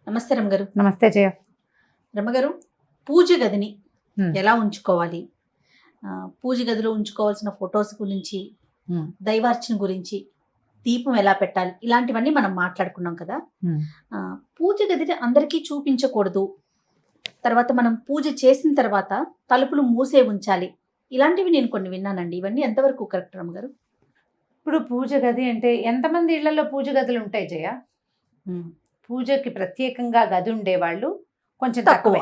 నమస్తే రమగారు. నమస్తే జయ. రమగారు, పూజ గదిని Hmm. ఎలా ఉంచుకోవాలి, పూజ గదిలో ఉంచుకోవాల్సిన ఫొటోస్ గురించి, దైవార్చన గురించి, దీపం ఎలా పెట్టాలి, ఇలాంటివన్నీ మనం మాట్లాడుకున్నాం కదా. పూజ గదిని అందరికీ చూపించకూడదు, తర్వాత మనం పూజ చేసిన తర్వాత తలుపులు మూసే ఉంచాలి, ఇలాంటివి నేను కొన్ని విన్నానండి. ఇవన్నీ ఎంతవరకు కరెక్ట్ రమగారు? ఇప్పుడు పూజ గది అంటే ఎంతమంది ఇళ్లలో పూజ గదులు ఉంటాయి జయ? పూజకి ప్రత్యేకంగా గది ఉండేవాళ్ళు కొంచెం తక్కువే.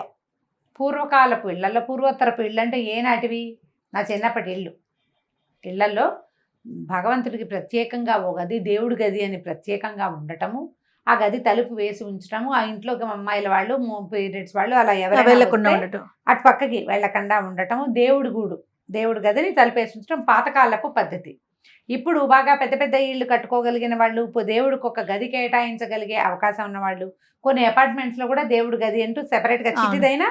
పూర్వకాలపు ఇళ్లలో, పూర్వోత్తరపు ఇళ్ళు అంటే ఏనాటివి? నా చిన్నప్పటి ఇళ్లలో భగవంతుడికి ప్రత్యేకంగా ఓ గది, దేవుడి గది అని ప్రత్యేకంగా ఉండటము, ఆ గది తలుపు వేసి ఉంచటము, ఆ ఇంట్లోకి అమ్మాయిల వాళ్ళు, పీరియడ్స్ వాళ్ళు అలా వెళ్ళకుండా ఎవరైనా ఉండటం, అటు పక్కకి వెళ్ళకుండా ఉండటము, దేవుడి గదిని తలుపేసి ఉంచడం పాతకాలపు పద్ధతి. ఇప్పుడు బాగా పెద్ద పెద్ద ఇళ్ళు కట్టుకోగలిగిన వాళ్ళు, దేవుడికి ఒక గది కేటాయించగలిగే అవకాశం ఉన్నవాళ్ళు, కొన్ని అపార్ట్మెంట్స్లో కూడా దేవుడి గది అంటూ సెపరేట్గా చిటిదైనా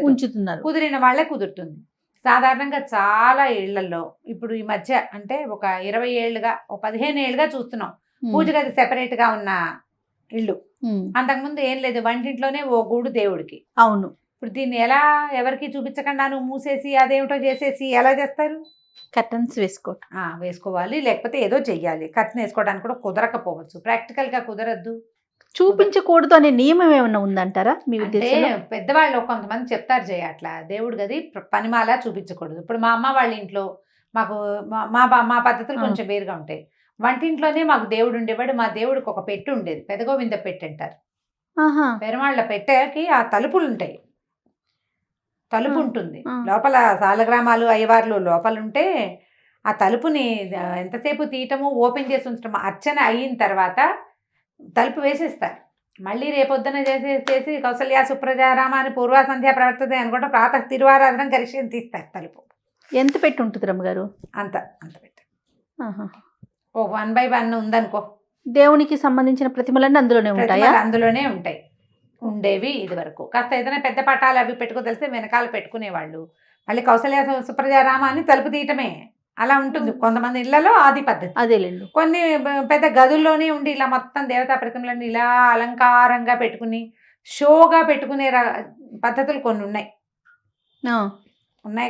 ఉంచుతున్నారు. కుదిరిన వాళ్ళే కుదురుతుంది. సాధారణంగా చాలా ఇళ్లలో ఇప్పుడు ఈ మధ్య అంటే ఒక 20 ఏళ్ళుగా, ఒక 15 ఏళ్ళుగా చూస్తున్నాం పూజ గది సెపరేట్గా ఉన్న ఇళ్ళు. అంతకుముందు ఏం లేదు, వంటింట్లోనే ఓ గూడు దేవుడికి. అవును. ఇప్పుడు దీన్ని ఎలా ఎవరికి చూపించకుండా నువ్వు మూసేసి అదేమిటో చేసేసి ఎలా చేస్తారు? కర్టన్స్ వేసుకోవాలి, లేకపోతే ఏదో చెయ్యాలి. కర్టన్ వేసుకోవడానికి కూడా కుదరకపోవచ్చు, ప్రాక్టికల్గా కుదరద్దు. చూపించకూడదు అనే నియమం ఏమైనా ఉందంటారా మీ ఉద్దేశంలో? పెద్దవాళ్ళు కొంతమంది చెప్తారు జయ, అట్లా దేవుడి గది పనిమాలా చూపించకూడదు. ఇప్పుడు మా అమ్మ వాళ్ళ ఇంట్లో మాకు మా పద్ధతులు కొంచెం వేరుగా ఉంటాయి. వంటింట్లోనే మాకు దేవుడు ఉండేవాడు. మా దేవుడికి ఒక పెట్టు ఉండేది, పెదగోవింద పెట్టు అంటారు. పెరుమాళ్ళ పెట్టెకి ఆ తలుపులు ఉంటాయి, తలుపు ఉంటుంది లోపల. సాలగ్రామాలు అయ్యవార్లు లోపల ఉంటే ఆ తలుపుని ఎంతసేపు తీయటము, ఓపెన్ చేసి ఉంచటము. అర్చన అయిన తర్వాత తలుపు వేసేస్తారు. మళ్ళీ రేపొద్దున చేసి కౌసల్య సుప్రజారామ అని పూర్వ సంధ్య ప్రవర్తదే అనుకుంటా ప్రాతः తిరువారాధన కరిషి తీస్తారు తలుపు. ఎంత పెట్టి ఉంటుంది రమ్మగారు? అంత పెట్టి ఓ 1/1 ఉందనుకో. దేవునికి సంబంధించిన ప్రతిమలన్నీ అందులోనే ఉంటాయా? అందులోనే ఉంటాయి, ఉండేవి ఇది వరకు. కాస్త ఏదైనా పెద్ద పటాలు అవి పెట్టుకో తెలిస్తే వెనకాల పెట్టుకునేవాళ్ళు. మళ్ళీ కౌసల్య సుప్రజారామ అని తలుపు తీయటమే అలా ఉంటుంది. కొంతమంది ఇళ్లలో ఆది పద్ధతి అదేలేండి. కొన్ని పెద్ద గదుల్లోనే ఉండి ఇలా మొత్తం దేవతా ప్రతిమలన్నీ ఇలా అలంకారంగా పెట్టుకుని షోగా పెట్టుకునే పద్ధతులు కొన్ని ఉన్నాయి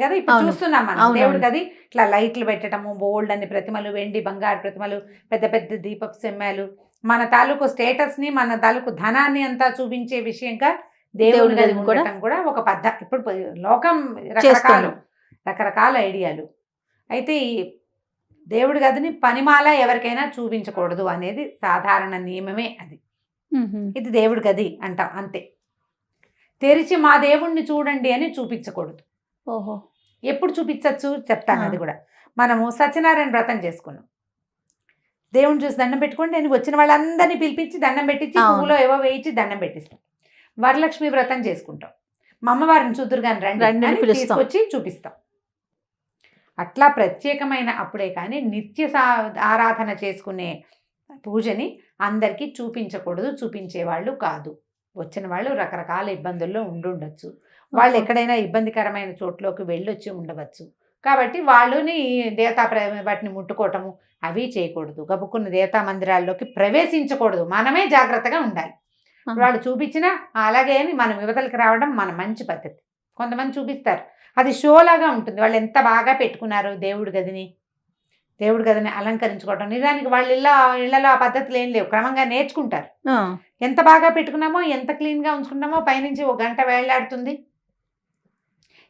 కదా. ఇప్పుడు చూస్తున్నాం మనం దేవుడి గది ఇట్లా లైట్లు పెట్టడము, బోల్డ్ అని ప్రతిమలు, వెండి బంగారు ప్రతిమలు, పెద్ద పెద్ద దీపపు సెమ్మాలు, మన తాలూకు స్టేటస్ని, మన తాలూకు ధనాన్ని అంతా చూపించే విషయంగా దేవుడి గది ఉండటం కూడా ఒక పద్ధతి. ఇప్పుడు లోకం రకరకాల ఐడియాలు. అయితే ఈ దేవుడి గదిని పనిమాల ఎవరికైనా చూపించకూడదు అనేది సాధారణ నియమమే. అది ఇది దేవుడి గది అంటాం అంతే. తెరిచి మా దేవుణ్ణి చూడండి అని చూపించకూడదు. ఓహో, ఎప్పుడు చూపించచ్చు చెప్తాను. అది కూడా మనము సత్యనారాయణ వ్రతం చేసుకున్నాం. దేవుణ్ణి చూసి దండం పెట్టుకోండి అని వచ్చిన వాళ్ళందరినీ పిలిపించి దండం పెట్టించి పువ్వులో ఏవో వేయించి దండం పెట్టిస్తాం. వరలక్ష్మి వ్రతం చేసుకుంటాం, మా అమ్మవారిని చూద్దురుగాని రండి అని తీసుకొచ్చి చూపిస్తాం. అట్లా ప్రత్యేకమైన అప్పుడే కానీ నిత్య ఆరాధన చేసుకునే పూజని అందరికీ చూపించకూడదు, చూపించేవాళ్ళు కాదు. వచ్చిన వాళ్ళు రకరకాల ఇబ్బందుల్లో ఉండొచ్చు, వాళ్ళు ఎక్కడైనా ఇబ్బందికరమైన చోట్లోకి వెళ్ళొచ్చి ఉండవచ్చు. కాబట్టి వాళ్ళని దేవతా వాటిని ముట్టుకోవటము అవి చేయకూడదు. గబుక్కున్న దేవతా మందిరాల్లోకి ప్రవేశించకూడదు. మనమే జాగ్రత్తగా ఉండాలి. వాళ్ళు చూపించినా అలాగే అని మనం యువతలకి రావడం మన మంచి పద్ధతి. కొంతమంది చూపిస్తారు, అది షోలాగా ఉంటుంది. వాళ్ళు ఎంత బాగా పెట్టుకున్నారు దేవుడి గదిని అలంకరించుకోవటం. నిజానికి వాళ్ళ ఇళ్లలో ఆ పద్ధతులు ఏం లేవు, క్రమంగా నేర్చుకుంటారు. ఎంత బాగా పెట్టుకున్నామో, ఎంత క్లీన్గా ఉంచుకున్నామో పైనుంచి ఒక గంట వేళ్లాడుతుంది.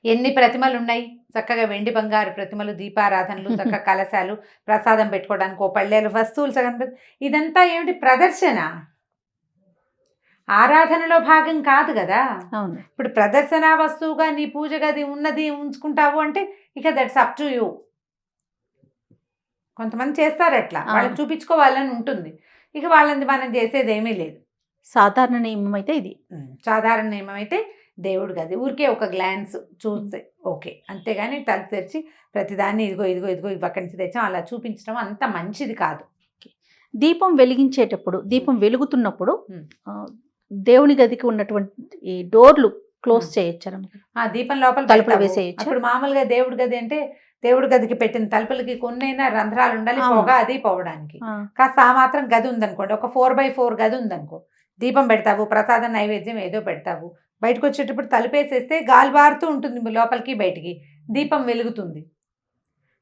ఎన్ని ప్రతిమలు ఉన్నాయి, చక్కగా వెండి బంగారు ప్రతిమలు, దీపారాధనలు, చక్కగా కలశాలు, ప్రసాదం పెట్టుకోవడానికి ఓ పళ్ళేలు, వస్తువులు సగం. ఇదంతా ఏమిటి? ప్రదర్శన, ఆరాధనలో భాగం కాదు కదా. ఇప్పుడు ప్రదర్శన వస్తువుగా నీ పూజ గది ఉన్నది ఉంచుకుంటావు అంటే ఇక దట్స్ అప్ టు యూ. కొంతమంది చేస్తారు అట్లా, వాళ్ళకి చూపించుకోవాలని ఉంటుంది. ఇక వాళ్ళని మనం చేసేది ఏమీ లేదు. సాధారణ నియమం అయితే ఇది. సాధారణ నియమం అయితే దేవుడి గది ఊరికే ఒక గ్లాన్స్ చూస్తే ఓకే, అంతేగాని తలుపు తెరిచి ప్రతిదాన్ని ఇదిగో ఇక్కడి నుంచి తెచ్చాం అలా చూపించడం అంత మంచిది కాదు. దీపం వెలిగించేటప్పుడు, దీపం వెలుగుతున్నప్పుడు దేవుని గదికి ఉన్నటువంటి ఈ డోర్లు క్లోజ్ చేయొచ్చు. దీపం లోపల తలుపులు వేసేయచ్చు. ఇప్పుడు మామూలుగా దేవుడి గది అంటే దేవుడి గదికి పెట్టిన తలుపులకి కొన్నైనా రంధ్రాలు ఉండాలి, పొగ అది పోవడానికి. కాస్త ఆ మాత్రం గది ఉందనుకోండి, ఒక 4x4 గది ఉందనుకో, దీపం పెడతావు, ప్రసాదం నైవేద్యం ఏదో పెడతావు, బయటకు వచ్చేటప్పుడు తలుపేసేస్తే గాలి బారుతూ ఉంటుంది లోపలికి బయటికి, దీపం వెలుగుతుంది.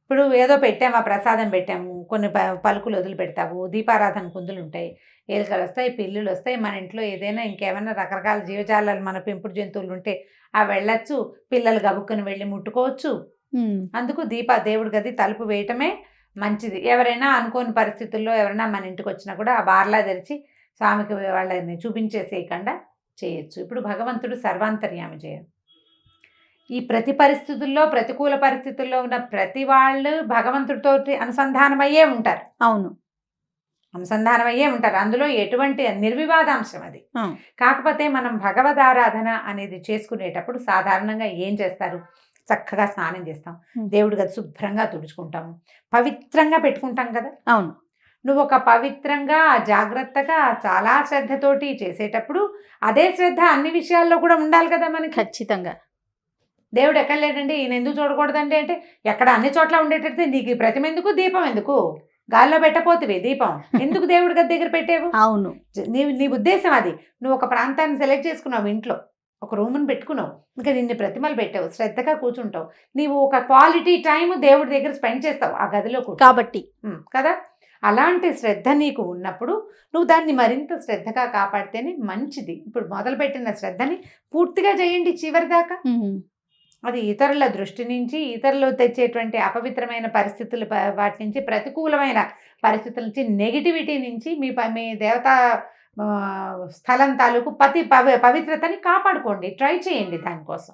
ఇప్పుడు ఏదో పెట్టాము, ఆ ప్రసాదం పెట్టాము, కొన్ని పలుకులు వదిలి పెడతావు, దీపారాధన కుందులు ఉంటాయి, ఎలుకలు వస్తాయి, పిల్లులు వస్తాయి, మన ఇంట్లో ఏదైనా ఇంకేమైనా రకరకాల జీవజాలాలు మన పెంపుడు జంతువులు ఉంటే అవి వెళ్ళచ్చు, పిల్లలు గబుక్కుని వెళ్ళి ముట్టుకోవచ్చు. అందుకు దేవుడి గది తలుపు వేయటమే మంచిది. ఎవరైనా అనుకోని పరిస్థితుల్లో ఎవరైనా మన ఇంటికి వచ్చినా కూడా ఆ బార్లా తెరిచి స్వామికి వాళ్ళని చూపించేసేయకుండా చేయొచ్చు. ఇప్పుడు భగవంతుడు సర్వాంతర్యామి చేయడు. ఈ ప్రతి పరిస్థితుల్లో, ప్రతికూల పరిస్థితుల్లో ఉన్న ప్రతి వాళ్ళు భగవంతుడితోటి అనుసంధానమయ్యే ఉంటారు. అవును, అనుసంధానమయ్యే ఉంటారు. అందులో ఎటువంటి నిర్వివాదాంశం అది. కాకపోతే మనం భగవదారాధన అనేది చేసుకునేటప్పుడు సాధారణంగా ఏం చేస్తారు, చక్కగా స్నానం చేస్తాం, దేవుడి గది శుభ్రంగా తుడుచుకుంటాము, పవిత్రంగా పెట్టుకుంటాం కదా. అవును, నువ్వు ఒక పవిత్రంగా జాగ్రత్తగా చాలా శ్రద్ధతోటి చేసేటప్పుడు అదే శ్రద్ధ అన్ని విషయాల్లో కూడా ఉండాలి కదా మనకి. ఖచ్చితంగా. దేవుడు ఎక్కడ లేడండి, ఈయన ఎందుకు చూడకూడదండి అంటే ఎక్కడ అన్ని చోట్ల ఉండేటట్టు నీకు ప్రతిమ ఎందుకు, దీపం ఎందుకు, గాల్లో పెట్టపోతివి దీపం ఎందుకు దేవుడి గది దగ్గర పెట్టేవు. అవును, నీ ఉద్దేశం అది. నువ్వు ఒక ప్రాంతాన్ని సెలెక్ట్ చేసుకున్నావు, ఇంట్లో ఒక రూమ్ని పెట్టుకున్నావు, ఇంకా నిన్ను ప్రతిమలు పెట్టావు, శ్రద్ధగా కూర్చుంటావు, నీవు ఒక క్వాలిటీ టైం దేవుడి దగ్గర స్పెండ్ చేస్తావు ఆ గదిలో కాబట్టి కదా. అలాంటి శ్రద్ధ నీకు ఉన్నప్పుడు నువ్వు దాన్ని మరింత శ్రద్ధగా కాపాడితేనే మంచిది. ఇప్పుడు మొదలుపెట్టిన శ్రద్ధని పూర్తిగా చేయండి చివరి దాకా. అది ఇతరుల దృష్టి నుంచి, ఇతరులు తెచ్చేటువంటి అపవిత్రమైన పరిస్థితులు, వాటి నుంచి, ప్రతికూలమైన పరిస్థితుల నుంచి, నెగిటివిటీ నుంచి మీ దేవతా స్థలం తాలూకు పవిత్రతని కాపాడుకోండి, ట్రై చేయండి దానికోసం.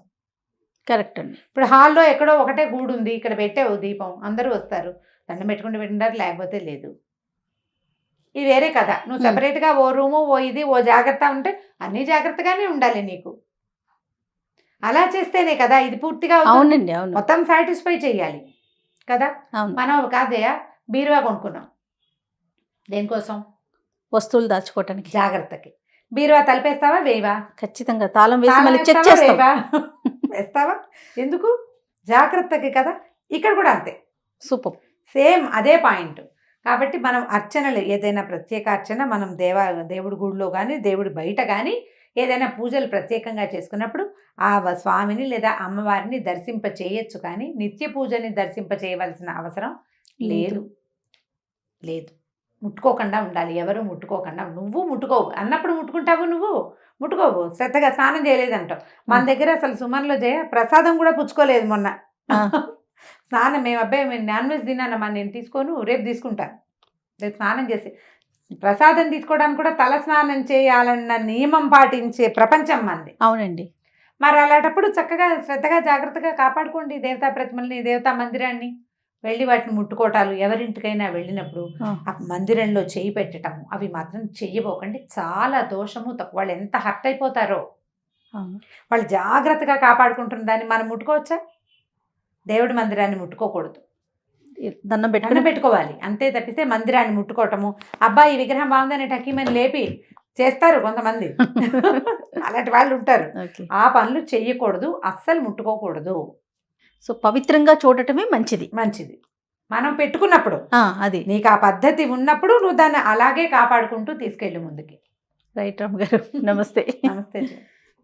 కరెక్ట్ అండి. ఇప్పుడు హాల్లో ఎక్కడో ఒకటే గూడు ఉంది, ఇక్కడ పెట్టావు దీపం, అందరూ వస్తారు, దండం పెట్టుకుంటూ పెట్టినారు, లేకపోతే లేదు, ఇది వేరే కదా. నువ్వు సెపరేట్గా ఓ రూము, ఓ ఇది, ఓ జాగ్రత్త ఉంటే అన్నీ జాగ్రత్తగానే ఉండాలి నీకు. అలా చేస్తేనే కదా ఇది పూర్తిగా. అవునండి, అవును, మొత్తం సాటిస్ఫై చేయాలి కదా. మనం కాదయా బీరువా కొనుక్కున్నాం, దేనికోసం, వస్తువులు దాచుకోవటానికి, జాగ్రత్తకి. బీరువా తలిపేస్తావా, వేవా? ఖచ్చితంగా తాళం వేసి మళ్ళీ చెక్ చేస్తావా, వేస్తావా? ఎందుకు, జాగ్రత్తకి కదా. ఇక్కడ కూడా అంతే, సూపర్, సేమ్ అదే పాయింట్. కాబట్టి మనం అర్చనలు, ఏదైనా ప్రత్యేక అర్చన మనం దేవుడి గుడిలో కానీ దేవుడి బయట కానీ ఏదైనా పూజలు ప్రత్యేకంగా చేసుకున్నప్పుడు ఆ స్వామిని లేదా అమ్మవారిని దర్శింప చేయొచ్చు, కానీ నిత్య పూజని దర్శింప చేయవలసిన అవసరం లేదు. ముట్టుకోకుండా ఉండాలి, ఎవరు ముట్టుకోకుండా. నువ్వు ముట్టుకోవు అన్నప్పుడు ముట్టుకుంటావు, నువ్వు ముట్టుకోవు, శ్రద్ధగా స్నానం చేయలేదంటావు. మన దగ్గర అసలు సుమన్లో ప్రసాదం కూడా పుచ్చుకోలేదు మొన్న. స్నానం మేము నాన్ వెజ్ తిన్నానమ్మా, నేను తీసుకోను, రేపు తీసుకుంటాను, రేపు స్నానం చేసి ప్రసాదం తీసుకోవడానికి కూడా తల స్నానం చేయాలన్న నియమం పాటించే ప్రపంచం మంది. అవునండి. మరి అలాంటప్పుడు చక్కగా శ్రద్ధగా జాగ్రత్తగా కాపాడుకోండి దేవతా ప్రతిమల్ని, దేవతా మందిరాన్ని. వెళ్ళి వాటిని ముట్టుకోవటాలు, ఎవరింటికైనా వెళ్ళినప్పుడు ఆ మందిరంలో చేయి పెట్టడం అవి మాత్రం చెయ్యబోకండి, చాలా దోషము. వాళ్ళు ఎంత హర్ట్ అయిపోతారో. వాళ్ళు జాగ్రత్తగా కాపాడుకుంటున్న దాన్ని మనం ముట్టుకోవచ్చా? దేవుడి మందిరాన్ని ముట్టుకోకూడదు, దండం పెట్టుకోవాలి అంతే. తప్పిస్తే మందిరాన్ని ముట్టుకోవటము, అబ్బాయి ఈ విగ్రహం బాగుందని టకీమని లేపి చేస్తారు కొంతమంది. అలాంటి వాళ్ళు ఉంటారు. ఆ పనులు చెయ్యకూడదు, అస్సలు ముట్టుకోకూడదు. సో పవిత్రంగా చూడటమే మంచిది. మనం పెట్టుకున్నప్పుడు అది నీకు ఆ పద్ధతి ఉన్నప్పుడు నువ్వు దాన్ని అలాగే కాపాడుకుంటూ తీసుకెళ్ళు ముందుకి. రైట్ రామ్ గారు, నమస్తే. నమస్తే.